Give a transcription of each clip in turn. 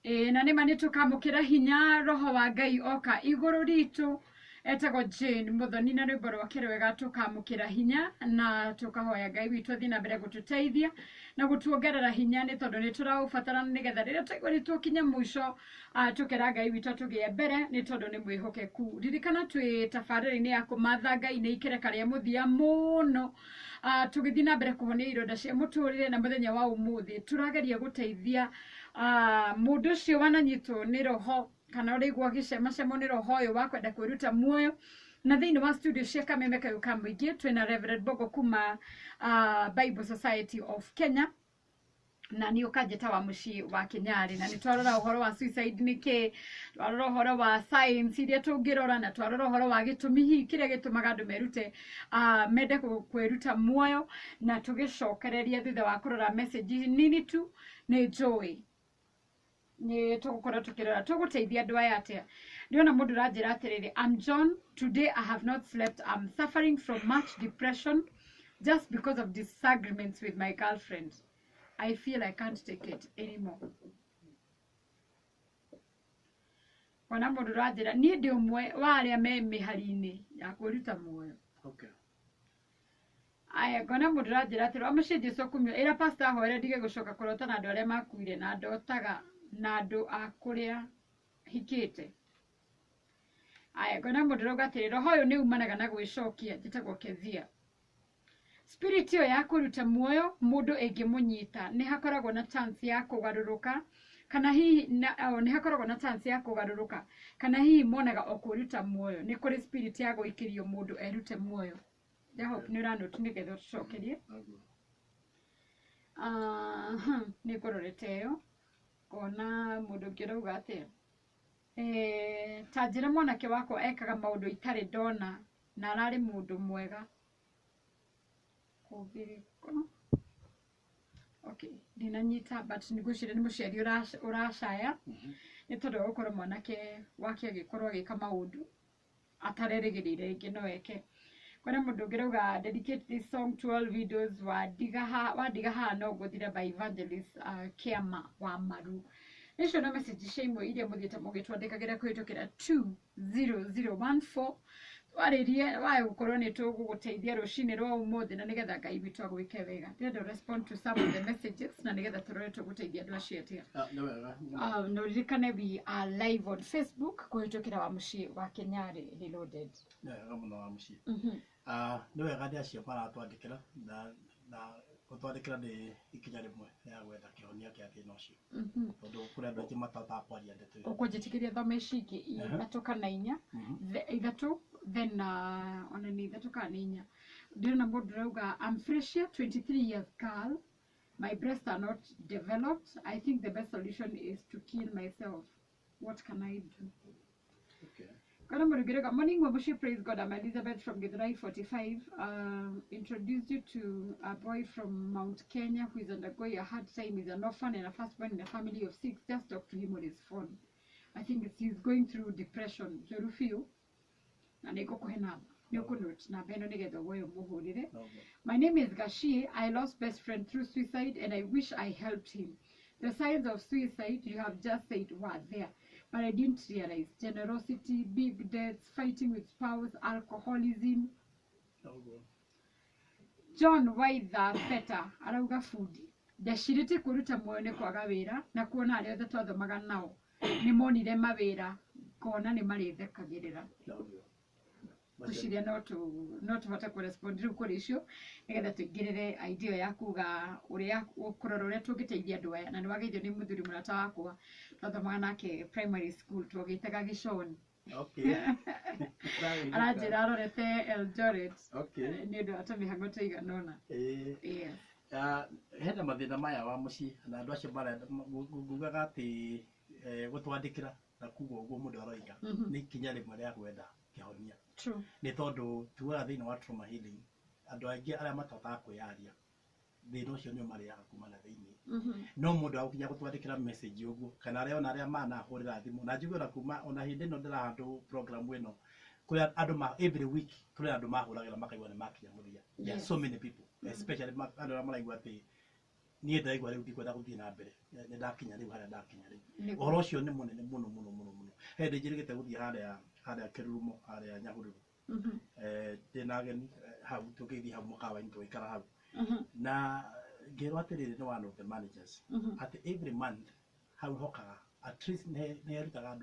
na nĩ ma nĩ tũkamũkĩra hinya roho wa Ngai oka igũrũ ritũ etagwo Jane Muthoni na rwĩmbo rwake rwega tũkamũkĩra hinya na tũkahoya Ngai witũ athiĩ na mbere gũtũteithia na gũtuongerera hinya nĩ tondũ nĩ tũraũbatara nĩgetha rĩrĩa tũigua tũkinye mũico tũkera Ngai witũ tũgĩe mbere nĩ tondũ nĩ mwĩhokeku. Ririkana twĩ tabarĩra-inĩ ya kũmatha Ngai nĩ ikereka rĩa mũthia mũno tũgĩthiĩ na mbere kũhonia ironda cia mũtũrĩre na mũthenya wa ũmũthĩ tũrageria gũteithia mũndũ ũcio wananyitwo nĩ roho kana ũraigua gĩcemacemo nĩ roho ũyũ wa kwenda kwĩruta muoyo. Na thĩinĩ wa studio cia Kameme Kayũ ka Mũingĩ twĩna Reverend Bogo kuma Bible Society of Kenya na nĩ ũkanjĩta wa mũciĩ wa Kenyarĩ, na nĩ twarora ũhoro wa suicide nĩkĩ, twarora ũhoro wa science iria tũngĩrora na twarora ũhoro wa gĩtũmi hihi kĩrĩa gĩtũmaga andũ merute mende kwĩruta muoyo na tũgĩcokereria thutha wa kũrora message nini tu. Nĩ njũĩ nĩ tũgũkorwo tũkĩrora tũgũteithia andũ aya atĩa. Ndĩrona mũndũ ũranjĩra atĩrĩrĩ, I'm John, today I have not slept, I'm suffering from much depression just because of disagreements with my girlfriend. I feel I can't take it anymore. Wana mũndũ ũranjĩra niĩ ndĩ ũmwe wa arĩa me mĩhari-inĩ ya kwĩruta muoyo. Okay. Aya ngona mũndũ ũranjĩra atĩrĩ mũciĩ Jesũ kumio ĩra pastor ahoere ndige gũcoka kũrota na andũ arĩa makuire na ndotaga na andũ a kũrĩa hikĩte. Aya ngona mũndũ ũrauga atĩrĩ roho ũyũ nĩ umanaga na gwĩcokia njĩtagwo Kezia. Spirit ĩyo ya kũruta muoyo mũndũ ĩngĩmũnyita nĩ hakoragwo na chance ya kũgarũrũka kana hihi nĩ hakoragwo na chance ya kũgarũrũka kana hihi monaga o kwĩruta muoyo nĩ kũrĩ spirit ya gũikĩrio mũndũ erute muoyo. I hope nĩ ũranoti nĩgetha tũcokerie. Nĩ ngũrorete ĩyo kona mũndũ ũngĩ ũrauga atĩa ta njĩra mwanake wakwa ekaga maũndũ itarĩ ndona na ararĩ mũndũ mwega. Okay, ndinanyita but nĩgwĩciria nĩ mũciari ũracaya nĩ tondũ gũkorwo mwanake wake agĩkorwo agĩka maũndũ atarerĩgĩrĩire rĩngĩ no eke. Kwĩna mũndũ ũngĩ rauga dedicate this song to all videos wandiga haha no ngũthira by Evangelist Kiama wa Maru. Icio no message cia imwe iria mũthiĩte mũgĩtwandĩkagĩra kũhĩtũkĩra 20014 warĩrie wae gũkorwo nĩ tũgũgũteithia rũcinĩ rwa ũmũthĩ na nĩgetha Ngai witũ agwĩke wega. Ndĩrenda respond to some of the messages na nĩgetha tũrore tũgũteithia andũ acio atĩa. No ririkane we are live on Facebook kũhĩtũkĩra wa mũciĩ wa Kenyarĩ Reloaded. Mũno wa mũciĩ. Nĩ wega andũ acio maratwandĩkĩra na gũtwandĩkĩra nĩ ikinya rĩmwe ya gwetha kĩhonia kĩa thĩna ũcio. Tondũ kũrĩ andũ aingĩ matahotaga kwaria ndeto icio. Ũkũnjĩtĩkĩria thome ici ingĩ ithatũ kana inya ithatũ then ona nĩ ithatũ kana nĩ inya. Ndĩrona mũndũ ũrauga I'm Freshia, 23 years girl. My breasts are not developed. I think the best solution is to kill myself. What can I do? Okay. Morning, Wabushi, praise God. I'm Elizabeth from Githurai 45. Introduced you to a boy from Mount Kenya who is undergoing a hard time. He's an orphan and a firstborn in a family of 6. Just talk to him on his phone. I think he's going through depression. My name is Gashi. I lost best friend through suicide and I wish I helped him. The signs of suicide you have just said were there. But I didn't realize generosity, big debts, fighting with spouse, alcoholism. John Waitha Peta arauga food. Ndashirite kuruta muoyo nĩ kwaga wĩra na kuona arĩa othe twathomaga nao nĩ monire mawĩra kona nĩ marĩthekagĩrĩra. Kuciria no tũhote kũrespond rĩu kũrĩ icio nĩgetha tũingĩrĩre idea ya kuga ũrĩa kũrora ũrĩa tũngĩteithia andũ aya na nĩ wageithio nĩ mũthuri mũrata wakwa twathomaga nake primary school twagĩtaga Gĩconi. Aranjĩra arorete Eldoret nĩ ũndũ wa tũmĩhang'o tũigana ũna. Hena mathĩna maya wa mũciĩ na andũ acio ngugaga atĩ gũtwandĩkĩra na kuga ũguo mũndũ aroiga nĩ ikinya rĩmwe rĩa gwetha kĩhonia. Nĩ tondũ tuaga thĩinĩ wa trauma healing andũ aingĩ arĩa matahotaga kwĩyaria thĩna ũcio nĩ ũmarĩaga kuma na thĩinĩ. No mũndũ agũkinya gũtwandĩkĩra message ũguo kana arĩa manahũrĩra thimũ na njiguĩra kuma ona hĩndĩ ĩno ndĩrahandwo program ĩno kũrĩ andũ every week tũrĩ andũ mahũragĩra makaigua nĩ makinya mũthia. There are so many people especially andũ arĩa maraigua atĩ niä ndaigua rä u ndikwenda gå thiä na mbere nä ndakinya rä u harä a ndakinya rä u å cio nä må nene må no må no må no må no hende njä rä gä te gå thiä harä a kä rurumo harä a nyahå rä ru ndä na ageni hau tå gä thiä hau mũkawa-inĩ tå gaikara hau na ngä rwo atä rä rä nä one of the managers atä every month hau hokaga at least nä arutaga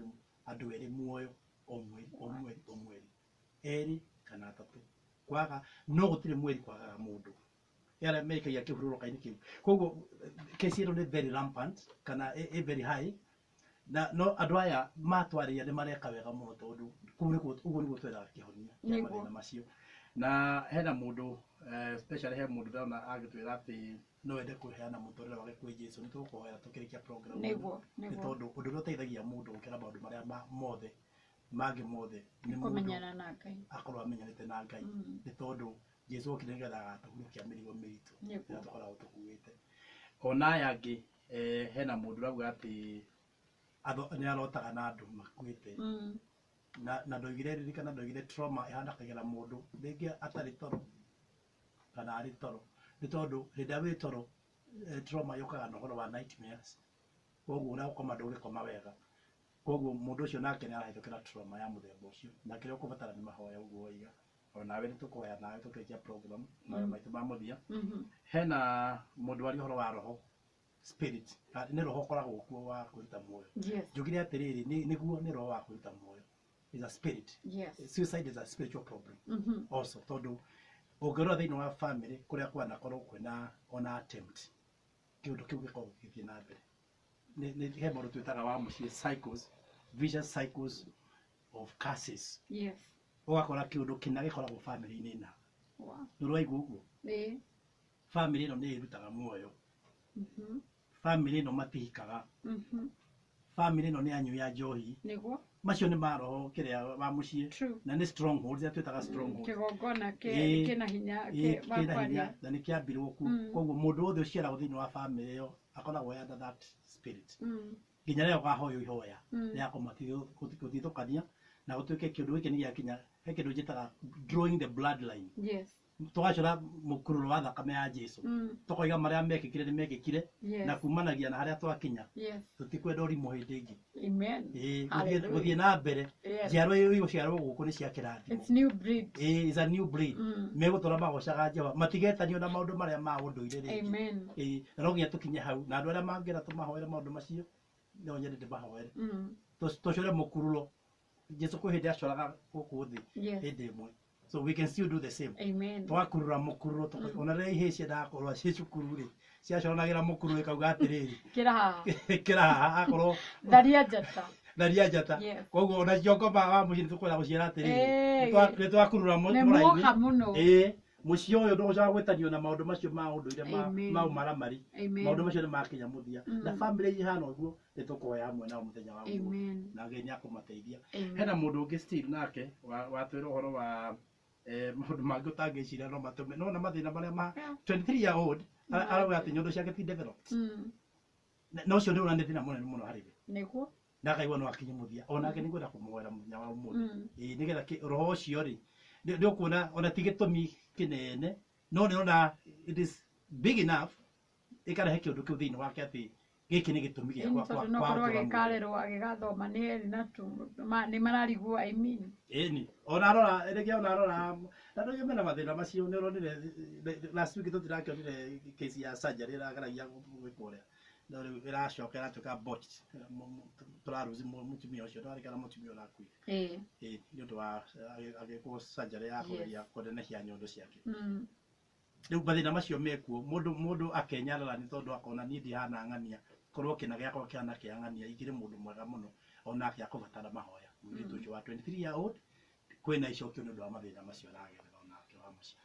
andå erä muoyo o mweri erä kana atatå kwaga no gå tirä mweri kwagaga må ndå yara mekagia kä hurå roka-inä kä u koguo kesi ä no nä very rampant kana very high no andå aya matwarä ria nä mareka wega må no tondå ũguo nä guo twendaga kä honia kä mathä macio na hena må ndå especially he må ndå ndona agä twä ra atä no wende kå heana må tå rä re wake kwä Jesu nä tå kåhoera tå kä rä kia nä tondå å ndå å rä a å teithagia må ndå gå kä ra maå ndå marä a mothe mangä mothe nä må ndå akorwo amenyanä te na Ngai nä tondå Jesu okire nä getha agatå hurå kia mä rigo mä ritå ä rä a tå koragwo tå kuä te ona aya angä hena må ndå rauga atä nä arotaga na andå makuä te na ndoigire ririkana ndoigire trauma ihandakagä ra må ndå rä ngä atarä toro kana arä toro nä tondå hä ndä wä toro trauma yokaga na å horo wa nightmares koguo na gå koma ndå gä koma wega koguo må ndå å cio nake nä arahätå kä ra trauma ya må themba å cio na kä rä a å kå batara nä mahoya å guo oiga onawe nä tå kå hoya nawe tå kä rä kia program maitå ma må thia hena må ndå arä å horo wa roho spirit nä roho koragwo kuo wa kwä ruta muoyo njugire atä rä rä nä guo nä roho wa kwä ruta muoyo is a spirit suicide is a spiritual problem also tondå å ngä rora thä inä wa family kå rä a kwanakorwo kwena ona attempt kä å ndå kä u gä korwo gä thiä na mbere he maå ndå twä taga wa må ciä cycles vicious cycles of curses å gakora kä å ndå kä na gä koragwo family-inä na nä rwaigua å guo family ä no nä ä rutaga muoyo family ä no matihikaga family ä no nä anyui a njohi macio nä maroho kä rä a wa må ciä na nä strongholds ä twä taga strongholds kä hinya na nä kä ambirwo ku koguo må ndå å thä å ciaragwo thä inä wa family ä yo akoragwo under that spirit nginya rä a å gahoya ihoya rä akoma gå thithå kania na gå tuä ke kä å ndå gä kä nä gä akinya he kä ndå njä taga drawing the bloodline tå gacora må kurå ro wa thakame ya Jesu tå koiga marä a mekä kire nä mekä kire na kumanagia na harä a twakinya tå tikwenda å rimå hä ndä ingä gå thiä na mbere njiarwa igå ciarwo gå kå nä cia kä rathimo megå tåra magocaga Jehova matigetanio na maå ndå marä a ma å ndå ire rä na no nginya tå kinye hau na andå arä a mangä ra tå mahoere maå ndå macio no nyende ndä mahoere tå core må kurå Jesu kwä hä ndä acoraga gå kå thä hä ndä ĩmwe so we can still do the same twakurura mukururo ona rä ihä ciendaga korwo ciä cukuru rä ciacoranagä ra må kurå ä kauga atä rä rä kä ra haha akorwo tharia njata koguo ona ciongoma wa må ciä nä tå kwenda gå ciä ra atä rä rä nä twakurura må rainä må ciä å yå ndå gå coka gwä tanio na maå ndå macio ma å ndå ire mau maramari maå ndå macio nä makinya må thia na bamä ihana å guo nä tå kåhoya hamwe nao må thenya wa na Ngai nä akå mateithia hena må ndå å ngä nake watwä ra å horo wa maå ndå mangä å tangä ciria no matå me nona mathä na marä a ma 23 year old arauga atä nyondo ciake ti developed na å cio nä å ranä thä na må nene må no harä we na Ngai no akinye må thia onake nä ngwenda kå mwoera må thenya wa å må thä nä getha roho å cio rä nä å kuona ona ti gä tå mi kä nene no nä ona it is big enough ä karehe kä å ndå kä u thä inä wake atä gä kä nä gä tå mi gä nokorwo agä karerwo agä gathoma nä eri nä mararigwo ni ona arora rä ona arora na ndå mena mathä na macio nä ronire last week tå tirakionire kesi ya surgery ä rageragia gwä kå rä a no rä u ä racoka ä ratuä ka tå raruzi må tumia å cio ndwarä kana må tumia å rakuire nä å ndå wa agä kwo surgery ya kå geria kå nenehia nyondo ciake rä u mathä na macio mekuo må ndå akenyarara nä tondå akona niä ndihana ng'ania korwo kä na gä akwa kä ana kä ang'ania ingä rä må ndå mwega må no onake akå batara mahoya må rä tå å cio wa 23 year old kwä na icokio nä å ndå wa mathä na macio aragerera onake wa må ciä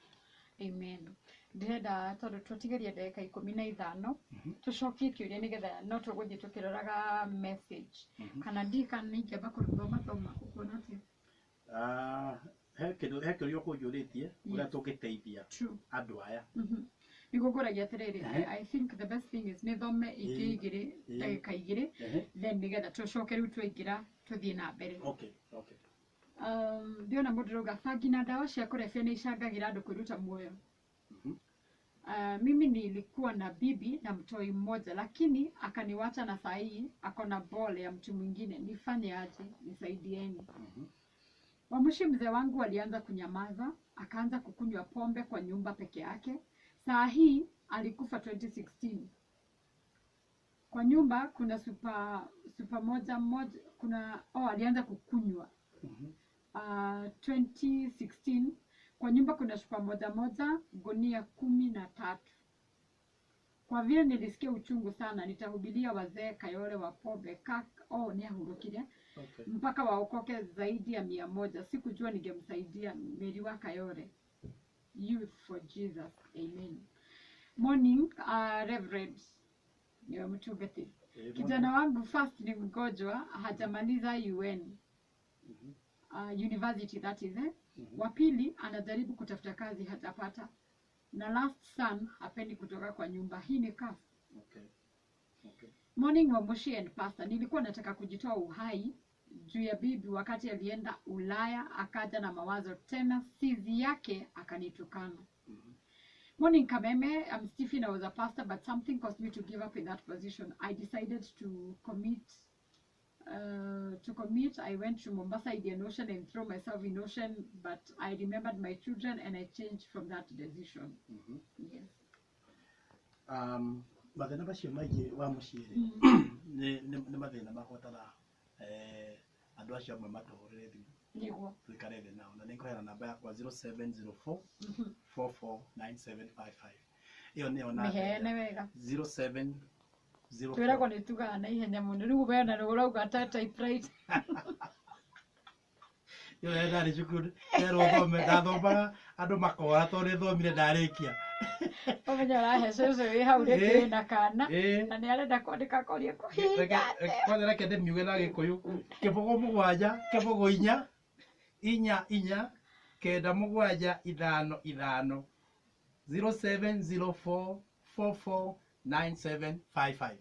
ndärenda tondå tåtigerie ndagä 15 tå cokie kä å ria nä getha no tå gå thiä tå kä roraga message kana ndikana nä ingäamba kå thoma å kuona atä he kä å ria å kå njå rä tie å rä a tå ngä teithia andå aya nä gå ngå ragia atä rä rä I think the best thing is nä thome ingä igä rä ndagä 2 then nä getha tå coke rä u twaingä ra tå thiä na mbere ndä ona må ndå rauga bangi na ndawa cia kå rebia nä icangagä ra andå kwä ruta muoyo Mimi nilikuwa na bibi na mtoi mmoja, lakini akaniwacha na saa hii ako na bole ya mtu mwingine. Nifanye aje? Nisaidieni. Wamushi mzee wangu alianza kunyamaza, akaanza kukunywa pombe kwa nyumba peke yake. Saa hii alikufa 2016. Kwa nyumba kuna super moja kuna alianza kukunywa 2016. Kwa nyumba kuna super moja gunia 13. Kwa vile nilisikia uchungu sana, nitahubiria wazee Kayole wa pombe ni ahurukire. Okay. Mpaka waokoke zaidi ya 100. Sikujua ningemsaidia Mary wa Kayole. Youth for Jesus. Amen. Morning, Reverend. Niwe mchungaji. Kijana wangu first ni mgonjwa, hajamaliza UN. University that is it. Wa pili anajaribu kutafuta kazi, hajapata. Na last son hapendi kutoka kwa nyumba. Hii ni kazi. Okay. Morning Wamushi and Pastor. Nilikuwa nataka kujitoa uhai juu ya bibi wakati alienda Ulaya, akaja na mawazo tena sizi yake akanitukana. Morning Kameme, I'm Stephen, I was a pastor, but something caused me to give up in that position. I decided to commit. I went to Mombasa Indian Ocean and threw myself in ocean, but I remembered my children and I changed from that decision. Yes. Mathina macio maingĩ wa mũciĩ nĩ mathĩna mahotana andũ acio amwe matũhũrĩre thimũ Nĩguo. Tuikare thĩ nao na nĩ ngũheana namba yakwa 0704 449755. Iyo nĩyo namba. Mĩheane wega. 0704 Twĩragwo nĩ tugaga na ihenya mũno. Rĩu we na ũrauga ta typewriter. Yo ndarĩ cukuru ndathomaga andũ makora tondũ nĩthomire ndarĩkia. Omenya rahe cece wĩ hau rĩkĩ na kana na nĩ arenda kwandĩka koria kũhinga. Kwanza reke ndĩmiuge na Gĩkũyũ. Kĩbũgũ 7 kĩbũgũ 4 4 4 kenda 7 5 5 0704 449755.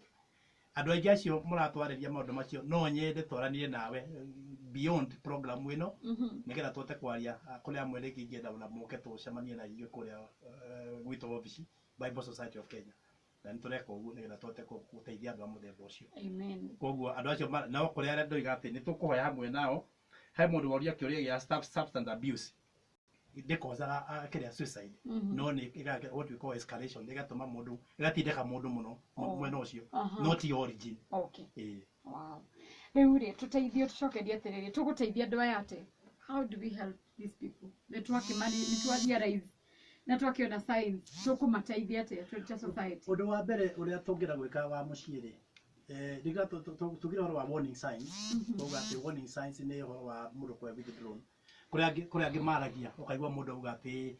Andũ aingĩ acio mũratwarĩria maũndũ macio no nyende twaranire nawe beyond program ĩno nĩgetha tũhote kwaria kũrĩa amwe rĩngĩ ingĩenda na mũke tũcemanie na inyuĩ kũrĩa gwitũ obici Bible Society of Kenya na nĩ tũreka ũguo nĩgetha tũhote gũteithia andũ a mũthemba ũcio. Amen. Koguo andũ acio nao kũrĩa arĩa ndoiga atĩ nĩ tũkũhoya hamwe nao he mũndũ woria kĩũria gĩa substance abuse ndĩkozaga kĩrĩa suicide no nĩ what we call escalation ĩgatũma mũndũ ĩgatindĩka mũndũ mũno mwena ũcio not the origin. Okay. Wow. Rĩu rĩ tũteithie tũcokerie atĩrĩrĩ tũgũteithia andũ aya atĩ how do we help these people nĩtwathia rise na twakiona signs tũkũmateithia atĩa tũrute society. Ũndũ wa mbere ũrĩa tũngĩra gwĩka wa mũciĩ rĩ ndiga tũgira ũhoro wa warning signs tũga atĩ warning signs nĩ ũhoro wa mũndũ kwa withdrawn kũrĩa angĩ maragia ũkaigua mũndũ auga atĩ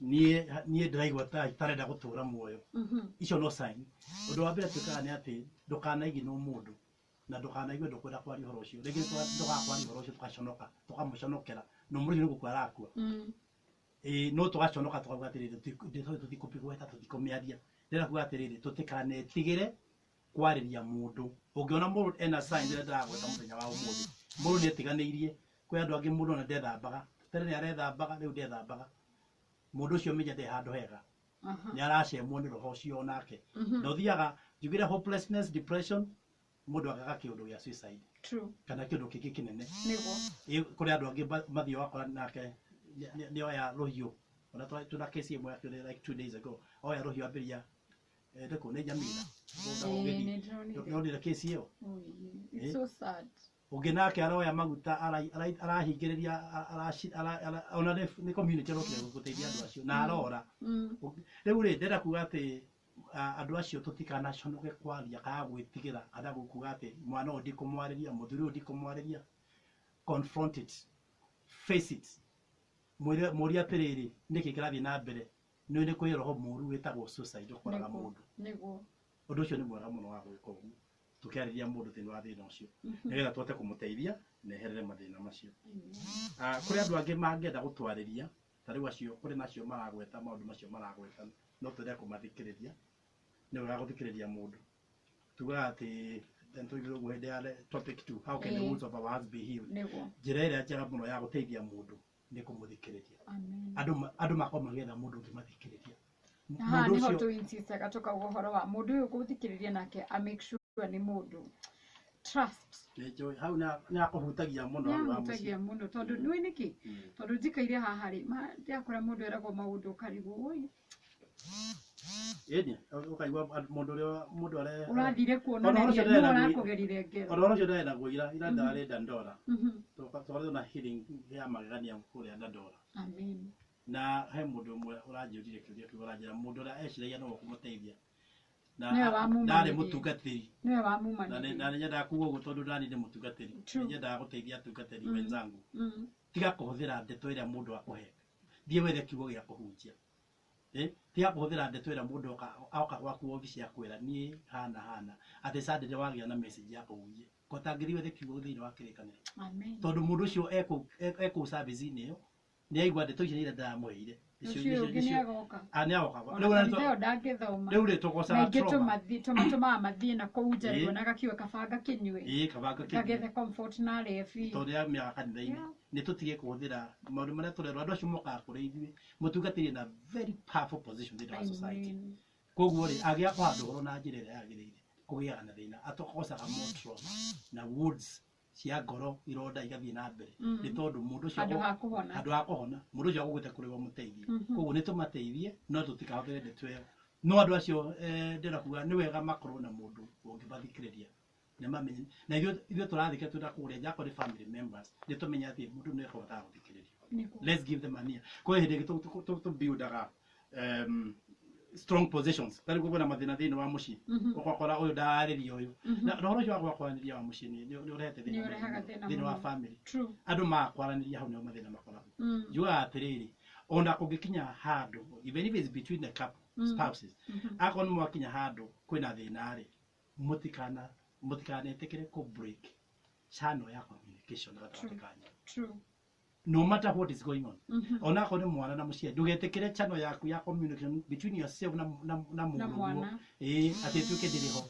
niĩ ndĩraigua ta itarenda gũtũra muoyo. Icio no sign. Ũndũ wa mbere twĩkaga nĩ atĩ ndũkanaiginwo mũndũ na ndũkanaigue ndũkwenda kwaria ũhoro ũcio. Rĩngĩ ndũgakwaria ũhoro ũcio tũgaconoka tũkamũconokera no mũrĩu nĩ gũkua arakua. No tũgaconoka tũkauga atĩrĩrĩ tũtikũpigweta tũtikũmĩaria. Ndĩrenda kuuga atĩrĩrĩ tũtikanetigĩre kwarĩria mũndũ. Ũngĩona mũndũ ena sign rĩrĩa ndĩragweta mũthenya wa ũmũthĩ mũndũ nĩetiganĩirie kwĩ andũ angĩ mũndũ ona ndethambaga tene nĩ arethambaga rĩu ndethambaga mũndũ ũcio menya ndĩ handũ hega nĩ aracemwo nĩ roho ũcio nake na ũthiaga njugire hopelessness depression mũndũ agaga kĩũndũ gĩa suicide kana kĩũndũ kĩngĩ kĩnene kũrĩ andũ angĩ mathiĩ wakora nake nĩ oya rũhiũ ona tuna kesi ĩmwe yakĩrĩ like 2 days ago oya rũhiũ ambĩria ndĩkũ nĩ Nyamira nĩonire kesi ĩyo. It's so sad. Ũngĩ nake aroya maguta arahingĩrĩria ona nĩ community arokire gũteithia andũ acio na arora. Rĩu rĩ ndĩrenda kuuga atĩ andũ acio tũtikanaconoke kwaria kana gwĩtigĩra kana kuuga atĩ mwana ũyũ ndikũmwarĩria mũthuri ũyũ ndikũmwarĩria. Confront it, face it. Mũria atĩrĩrĩ nĩkĩ kĩrathiĩ na mbere nĩ kwĩ roho mũru wĩtagwo suicide ũkoraga mũndũ. Ũndũ ũcio nĩ mwega mũno wa gwĩka ũguo tukĩarĩria mũndũ thĩinĩ wa thĩna ũcio nĩgetha tũhote kũmũteithia na eherere mathĩna macio. Kũrĩ andũ angĩ mangĩenda gũtwarĩria ta rĩu acio kũrĩ nacio maragweta maũndũ macio maragweta no tũrĩa kũmathikĩrĩria nĩ wega gũthikĩrĩria mũndũ tugaga atĩ tũigire ũguo hĩndĩ ya topic 2 how can the wounds of our hearts be healed. Njĩra ĩrĩa njega mũno ya gũteithia mũndũ nĩ kũmũthikĩrĩria. Andũ makorwo magĩetha mũndũ ũngĩmathikĩrĩria Mundu ucio to insist agatoka uhoro wa mundu uyu guthikiriria nake a make sure ni mundu trust Nejo hau na kuhutagia muno wa hutagia muno tondu nui niki tondu njikaire haha ri ma ndiakora mundu eragwo maundu karigu oi Eni ukaigwa mundu are urathire kuononeria no urakugerire ngero Ororo cio ndari naguo ira ndari ndandora twakorwo na healing ya magegania kuria ndandora amen na he mundu mwe uranjirire kiuria tu uranjira mundu ura eciragia no kumuteithia na ndari mutungatiri niwe wamumani na nyenda kuuga uguo tondu ndani ndi mutungatiri nyenda guteithia atungatiri wenzangu tiga kuhuthira ndeto iria mundu akuhe thie wethe kiugo gia kuhunjia tiga kuhuthira ndeto iria mundu oka gwaku ofisi akwira nie hana ati Sunday wagia na message ya kuhunjia kotangithi wethe kiugo thiini wa kirikaniro amen tondu mundu ucio eko service ini yo ni aigua ndeto icio ira ndamuheire icio agoka riu ri tugoca tumatuma mathie na kou njarigwo na gakiwe kabanga kinywe kabanga kagethe comfort na refi tondu ya miaka kanitha-ini ni tutige kuhuthira maundu maria turerwo andu acio mokaga kuri ithuĩ mutungatĩri na very powerful position thĩinĩ wa society koguo ri agiakwo handu horo na njĩra ĩrĩa yagĩrĩire kũgĩaga na thĩna atokocaga more trauma na woods cia ngoro ironda igathie na mbere ni tondu mundu ucio handu ha kuhona mundu ucio agugite kuri wa muteithie koguo ni tumateithie no tutikahothire ndeto ĩyo no andu acio ndirakuga ni wega makorwo na mundu ungibathikiriria ne mamenye na ithuĩ tũrathike twĩna kũrĩa njako ni family members ni tumenya atĩ mundu nĩ ekũhotaga gũthikĩrĩria let's give them an ear kwa hĩndĩ ĩngĩ tu buildaga strong positions tari kuona mathina thĩinĩ wa mũciĩ ũgakora ũyũ ndararĩria ũyũ na ũhoro ũcio wa kwaranĩria wa mũciĩ nĩ ũrehete thĩinĩ wa family andũ makwaranĩria hau nĩo mathĩna makoragwo njugaga atĩrĩrĩ ona kũngĩkinya handũ even if it's between the couple spouses akorwo nĩ mwakinya handũ kwĩna thĩna-rĩ mũtikanetĩkĩre kũ break channel ya communication gatagatĩ kanyu no matter what is going on ona akorwo nĩ mwana na mũciari ndũgetĩkĩre channel yaku ya communication between yourself na mũndũ atĩ ĩtuĩke ndĩrĩ ho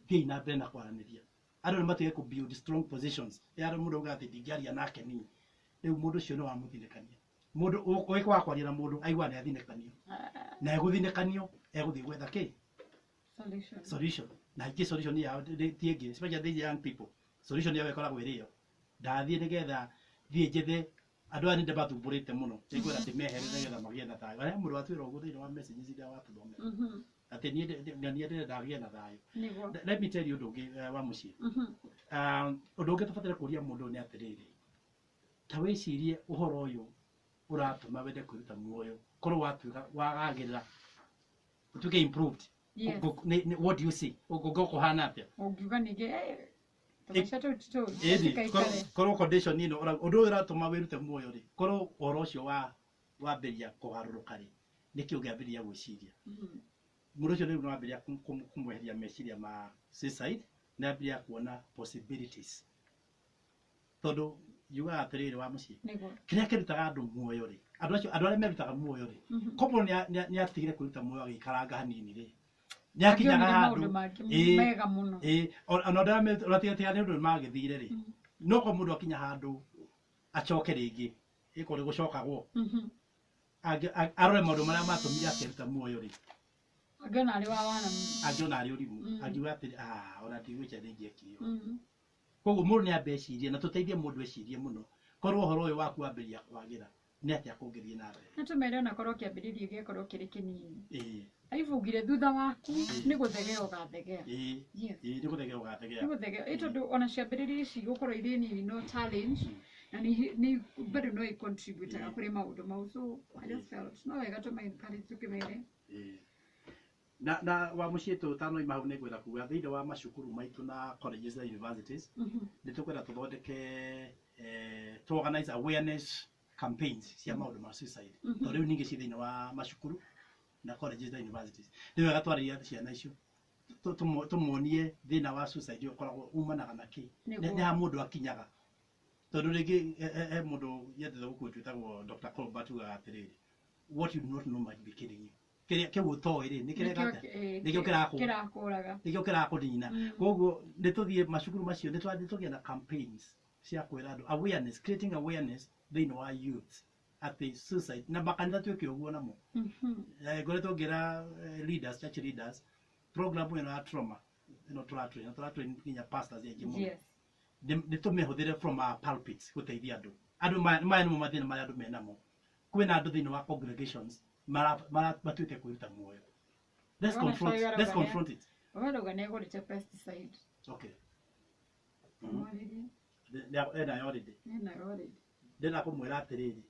thiĩ na mbere na kwaranĩria andũ nĩ matige kũ build strong positions andũ mũndũ auga atĩ ndingĩaria nake nini rĩu mũndũ ũcio nĩ wamũthinĩkania mũndũ ũgĩkwaga kwaria na mũndũ aigua nĩ athinĩkanio na egũthinĩkanio egũthiĩ gwetha kĩ solution na ingĩ solution yao tiĩngĩ especially the young people solution yao ĩkoragwo ĩrĩ yo ndathiĩ nĩgetha thiĩ njethe andũ aya nĩ ndemathumbũrĩte mũno nĩngwĩra atĩ mehere nĩgetha magĩe na thayũ arĩa mũndũ watwĩra ũguo thĩinĩ wa messages iria watũthomera atĩ niĩ ndĩrenda agĩe na thayũ let me tell you ũndũ ũngĩ wa mũciĩ ũndũ ũngĩ tũbataire kũria mũndũ nĩ atĩrĩrĩ ta wĩcirie ũhoro ũyũ ũratũma wende kwĩruta muoyo korwo watuĩka wagagĩrĩra ũtuĩke improved what do you say ũkũhana atĩa ũngiuga ningĩ korwo condition ino ũndũ ũyũ ũratũma wĩrute muoyo rĩ korwo ũhoro ũcio wambĩrĩria kũharũrũka rĩ nĩkĩ ũngĩambĩrĩria gwĩciria mũndũ ũcio rĩu nĩ wambĩrĩria kũmweheria meciria ma suicide na ambĩrĩria kuona possibilities tondũ yugaga atĩrĩrĩ wa mũciĩ kĩrĩa kĩrutaga andũ muoyo rĩ andũ arĩa merutaga muoyo rĩ koguo nĩ atigire kwĩruta muoyo agĩikaranga hanini rĩ nyakinyaga handũ mega mũno ona ndatigatigana nĩ ũndũ magĩthire rĩ no ko mũndũ akinya handũ acoke rĩngĩ ĩkorwo nĩ gũcokagwo arore maũndũ marĩa matũmire akĩruta muoyo rĩ angĩona arĩ ũrimũ angiuga atĩrĩ ona ndigwĩcia nĩngĩekire koguo mũndũ nĩ ambecirie na tũteithie mũndũ ecirie mũno korwo ũhoro ũyũ waku wambĩrĩria kwagĩra nĩ atĩa kũngĩthiĩ na mbere nĩ tũmere ona korwo kĩambĩrĩria gĩakorwo kĩrĩ kĩnini aibugire thutha waku nĩ gũthegea ũgathegea nĩ gũthegea ũgathegea tondũ ona ciambĩrĩria ici gũkorwo irĩ nini no challenge na nĩ bado no icontributaga kũrĩ maũndũ mau so I just felt no wega tũma-encourage tũkĩmere na wa mũciĩ tũtanoima hau nĩ ngwenda kuga thĩinĩ wa macukuru maitũ na colleges na universities nĩ tũkwenda tũthondeke to organize awareness campaigns cia maũndũ ma suicide tondũ rĩu ningĩ ci thĩinĩ wa macukuru na colleges na universities nĩ wega twarĩria ciana icio tũmonie thĩna wa suicide ũkoragwo umanaga na kĩ nĩ ha mũndũ akinyaga tondũ rĩngĩ he mũndũ yendete gũkũ twĩtagwo Dr. Colbert ugaga atĩrĩrĩ what you do not know might be killing you kĩu ũtoĩ rĩ nĩkĩo kĩrakũnina koguo nĩ tũthiĩ macukuru macio nĩ tũgĩe na campaigns cia kwĩra andũ awareness creating awareness thĩinĩ wa youth ati suicide na makanitha twike uguo namo ngoretwo ngira leaders, church leaders, program ino ya trauma ino turatrain kinya pastors ya jimu ni tumehuthire from our pulpits guteithia andu maya nimo mathina maria andu menamo kwina andu thini wa congregations matuite kwiruta muoyo. Let's confront it. Wewe nego le pesticide. Okay. Ena yoride. Ndena kumwira atiriri.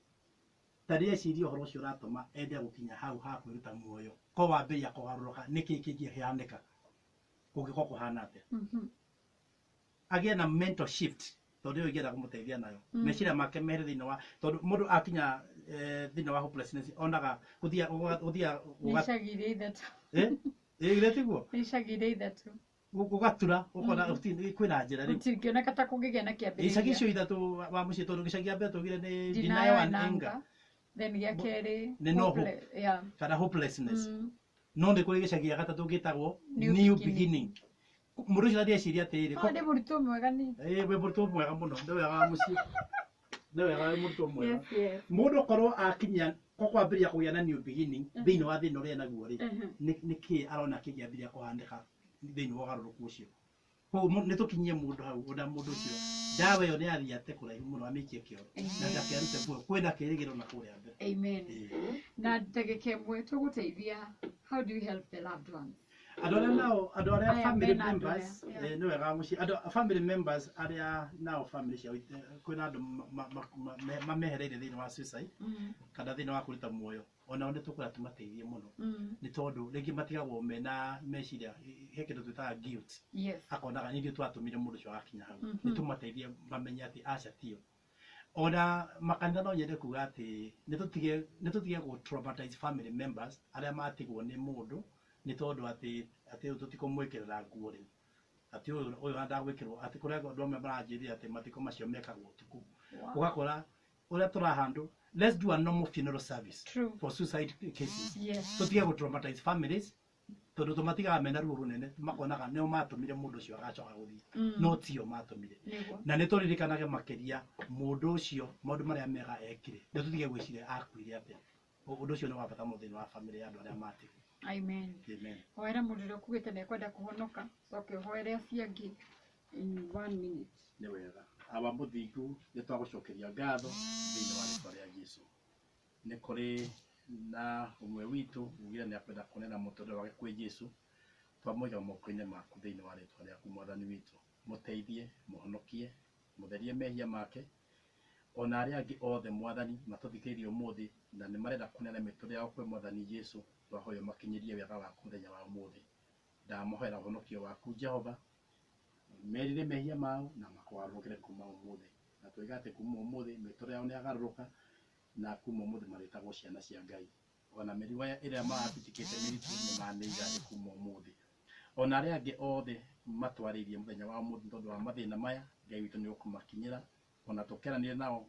Taria cirio horo cio ratuma ende gukinya hau ha kwiruta muoyo. Ko wambiria kuharuruka niki kingihaneka. Kungiko kuhana atia. Again a mental shift. Tondu yo igera kumuteithia nayo. Meciria make mere thini wa tondu mundu akinya thini wa hopelessness onaga uthia nishagire ithatu. Iretiguo nishagire ithatu gugatura ukona kwina njira ri utingiona kata kungigena kiambiriria icagi cio ithatu wa muci tondu gicagia mbere tugire ni denial and anger, then ya keri no kana hopelessness no ndi kuri gicagi ya gatatu gitagwo new beginning. Mundu ucio atheciria atiri ndi murito mwega ni we murito mwega muno ndi wega muci ndi wega murito mwega mundu korwo akinya ko kwambiria kugia na new beginning thini wa thini uria naguo ri niki arona kigiambiria kuhandika thini wa garuruku ucio ko ni tukinyie mundu hau ona mundu ucio dawa yo ni athiate kuraihu muno amikie kioro na ndakiarute kuo kwina kirigiro na kuria mbere. Amen. Na ndagike mwe tuguteithia, how do you help the loved ones? Adoria family members no wega muci family members aria now family cia kwina andu mamehereire thini wa suicide kana thini wa kuruta muoyo ona onde tukura tumateithie muno ni tondu ringi matigagwo mena meciria he kindu twitaga guilt akonaga ni twatumire mundu cio akinya hau ni tumateithie bamenye ati aca tio ona makanitha no nyende kuga ati ni tutige go traumatize family members aria matigwo ni mundu ni tondu ati tutikumwikirira nguo ri ati uyu handa gwikirwo ati kuria andu amwe maranjiria ati matiko macio mekagwo utuku ugakora uria turahandu. Let's do a normal funeral service for suicide cases. Tutige go traumatize families tondu tumatiga mena ruo runene makonaga nio matumire mundu ucio agacoka guthii no tio matumire na ni turirikanaga makiria mundu ucio maundu maria mega ekire ni tutige gwiciria akuire atia undu ucio ni wa bata muthini wa family ya andu aria mati. Amen. Hoera mundu kugite ne kwenda kuhonoka soke hoere aciangi in 1 minute. Ni wega aba muthingu ni twagucokeria ngatho thini wa ritwa ria Jesu. Ni kuri na umwe witu ugira ni akwenda kunena mutoro wake kwi Jesu twamuiga moko-ini maku thini wa ritwa riaku mwathani witu muteithie muhonokie mutherie mehia make ona aria angi othe mwathani matuthikirie umuthi na ni marenda kunena mitoro yao kwi mwathani Jesu twahoya makinyirie wega waku muthenya wa umuthi ndamuhoera uhonokio waku Jehova merire mehia mao na makwarugire kuma umuthi na twiga ati kuma umuthi mitoro yao ni agaruruka na kuma umuthi maritagwo ciana cia Ngai ona miriwa iria maabitikite miritu ni maneiga kuma umuthi ona aria angi othe matwaririe muthenya wa umuthi tondu wa mathina maya Ngai witu ni ukumakinyira ona tukeranire nao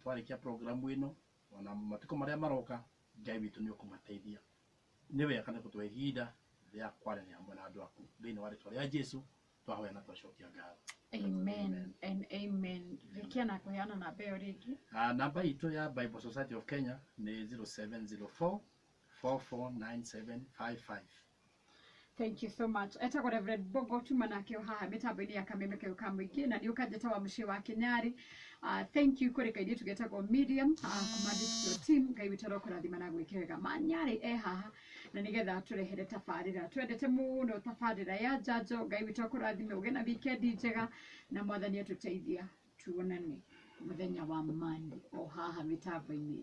twarikia programu ino ona matiko maria maroka Ngai witu ni ukumateithia ni wega ni gutwe ihinda ria kwaria hamwe na andu aku thini wa ritwa ria Jesu twahoya na twacokia ngatho. Amen and amen. Rikiana kuheana na beo rigi. Namba itu ya Bible Society of Kenya ni 0704 449755. Thank you so much. Eta kwa Reverend Bogo tumanake haha mitambo-ini ya Kamemeke ukamwiki na ni ukajeta wa mshi wa Kenyari. Thank you kore kaidi tugeta kwa Medium kumadi your team kai witaro kora thimana gwikega manyari haha na nigetha turehere tafarira twendete muno tafarira ya jajo ngai witaro kora thime ugena weekend njega na mwathani atuteithia tuonane muthenya wa Monday o haha mitambo-ini.